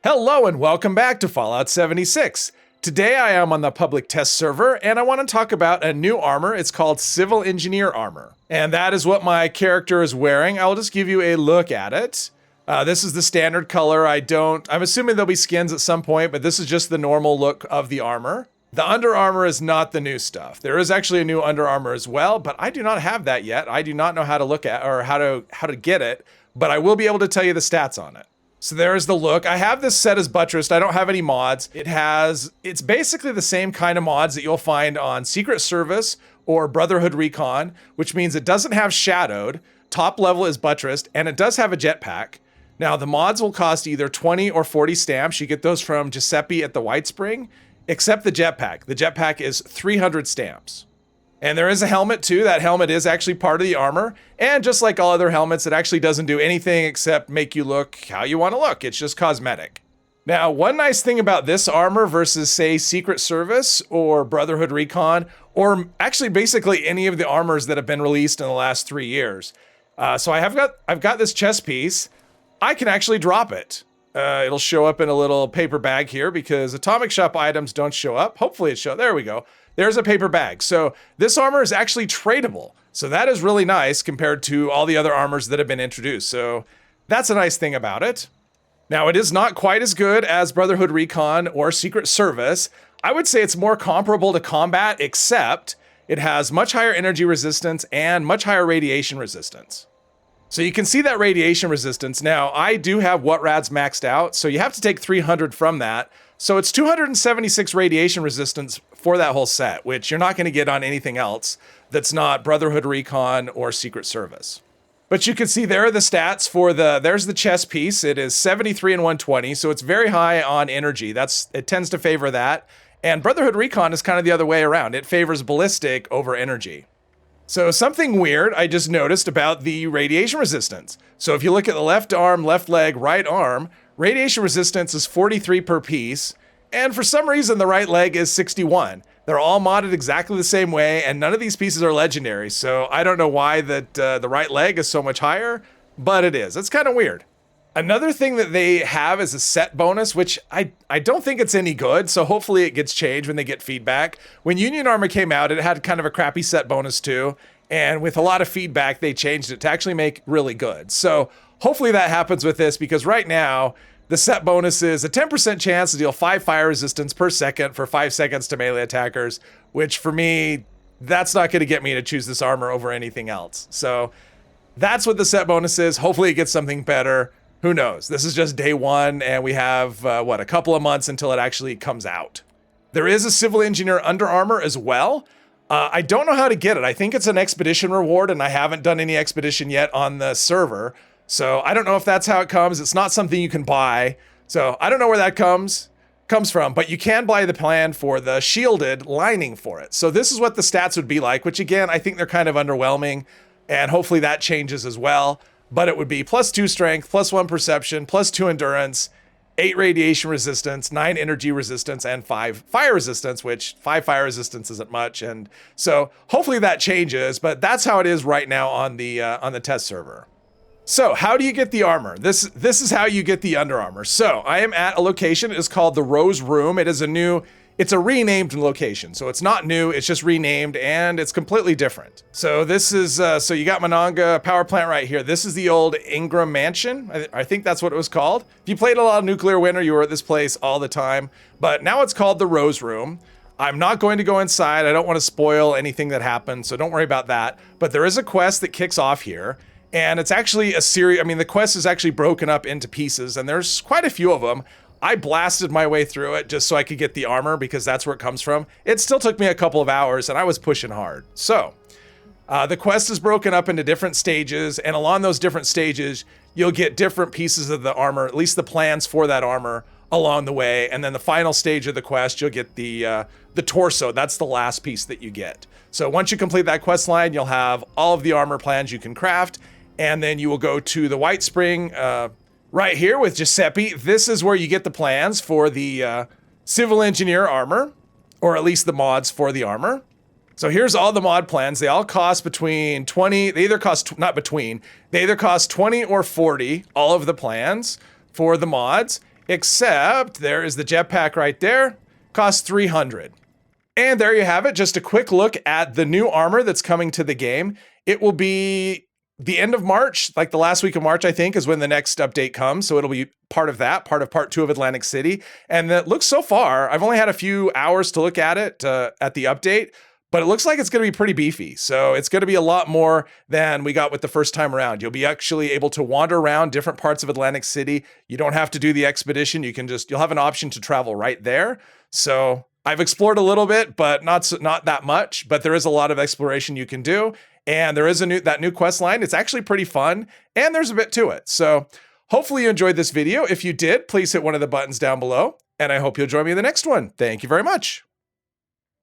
Hello and welcome back to Fallout 76. Today I am on the public test server and I want to talk about a new armor. It's called Civil Engineer Armor. And that is what my character is wearing. I'll just give you a look at it. This is the standard color. I'm assuming there'll be skins at some point, but this is just the normal look of the armor. The under armor is not the new stuff. There is actually a new under armor as well, but I do not have that yet. I do not know how to look at or how to get it, but I will be able to tell you the stats on it. So there's the look. I have this set as buttressed. I don't have any mods. It's basically the same kind of mods that you'll find on Secret Service or Brotherhood Recon, which means it doesn't have shadowed, top level is buttressed, and it does have a jetpack. Now the mods will cost either 20 or 40 stamps. You get those from Giuseppe at the White Spring, except the jetpack. The jetpack is 300 stamps. And there is a helmet too. That helmet is actually part of the armor. And just like all other helmets, it actually doesn't do anything except make you look how you want to look. It's just cosmetic. Now, one nice thing about this armor versus say Secret Service or Brotherhood Recon, or actually basically any of the armors that have been released in the last 3 years. So I've got this chest piece. I can actually drop it. It'll show up in a little paper bag here because Atomic Shop items don't show up. Hopefully it shows. There we go. There's a paper bag. So this armor is actually tradable. So that is really nice compared to all the other armors that have been introduced. So that's a nice thing about it. Now it is not quite as good as Brotherhood Recon or Secret Service. I would say it's more comparable to combat, except it has much higher energy resistance and much higher radiation resistance. So you can see that radiation resistance. Now I do have What Rad's maxed out, so you have to take 300 from that. So it's 276 radiation resistance for that whole set, which you're not going to get on anything else that's not Brotherhood Recon or Secret Service. But you can see there are the stats for there's the chest piece. It is 73 and 120, so it's very high on energy. It tends to favor that. And Brotherhood Recon is kind of the other way around. It favors ballistic over energy. So something weird I just noticed about the radiation resistance. So if you look at the left arm, left leg, right arm, radiation resistance is 43 per piece, and for some reason the right leg is 61. They're all modded exactly the same way, and none of these pieces are legendary, so I don't know why the right leg is so much higher, but it is. It's kind of weird. Another thing that they have is a set bonus, which I don't think it's any good, so hopefully it gets changed when they get feedback. When Union Armor came out, it had kind of a crappy set bonus too, and with a lot of feedback, they changed it to actually make really good. So hopefully that happens with this, because right now, the set bonus is a 10% chance to deal 5 fire resistance per second for 5 seconds to melee attackers, which for me, that's not going to get me to choose this armor over anything else. So that's what the set bonus is. Hopefully it gets something better. Who knows? This is just day one, and we have, a couple of months until it actually comes out. There is a Civil Engineer Under Armor as well. I don't know how to get it. I think it's an expedition reward, and I haven't done any expedition yet on the server. So I don't know if that's how it comes. It's not something you can buy. So I don't know where that comes from, but you can buy the plan for the shielded lining for it. So this is what the stats would be like, which again, I think they're kind of underwhelming, and hopefully that changes as well. But it would be +2 strength, +1 perception, +2 endurance, 8 radiation resistance, 9 energy resistance, and 5 fire resistance, which 5 fire resistance isn't much. And so hopefully that changes, but that's how it is right now on the test server. So how do you get the armor? This is how you get the Under Armor. So I am at a location. It is called the Rose Room. It's a renamed location. So it's not new, it's just renamed, and it's completely different. So this is, so you got Monongah power plant right here. This is the old Ingram Mansion. I think that's what it was called. If you played a lot of Nuclear Winter, you were at this place all the time, but now it's called the Rose Room. I'm not going to go inside. I don't want to spoil anything that happened, so don't worry about that. But there is a quest that kicks off here. And it's actually a series, the quest is actually broken up into pieces, and there's quite a few of them. I blasted my way through it just so I could get the armor because that's where it comes from. It still took me a couple of hours, and I was pushing hard. So, the quest is broken up into different stages, and along those different stages, you'll get different pieces of the armor, at least the plans for that armor along the way. And then the final stage of the quest, you'll get the torso. That's the last piece that you get. So once you complete that quest line, you'll have all of the armor plans you can craft. And then you will go to the White Spring right here with Giuseppe. This is where you get the plans for the Civil Engineer Armor, or at least the mods for the armor. So here's all the mod plans. They all cost between 20, they either cost 20 or 40, all of the plans for the mods. except there is the jetpack right there. Costs 300. And there you have it, just a quick look at the new armor that's coming to the game. It will be the end of March, like the last week of March, I think, is when the next update comes. So it'll be part of that, part of part 2 of Atlantic City. And that looks so far, I've only had a few hours to look at it at the update, but it looks like it's going to be pretty beefy. So it's going to be a lot more than we got with the first time around. You'll be actually able to wander around different parts of Atlantic City. You don't have to do the expedition. You'll have an option to travel right there. So I've explored a little bit, but not that much, but there is a lot of exploration you can do. And there is that new quest line. It's actually pretty fun, and there's a bit to it. So hopefully you enjoyed this video. If you did, please hit one of the buttons down below, and I hope you'll join me in the next one. Thank you very much.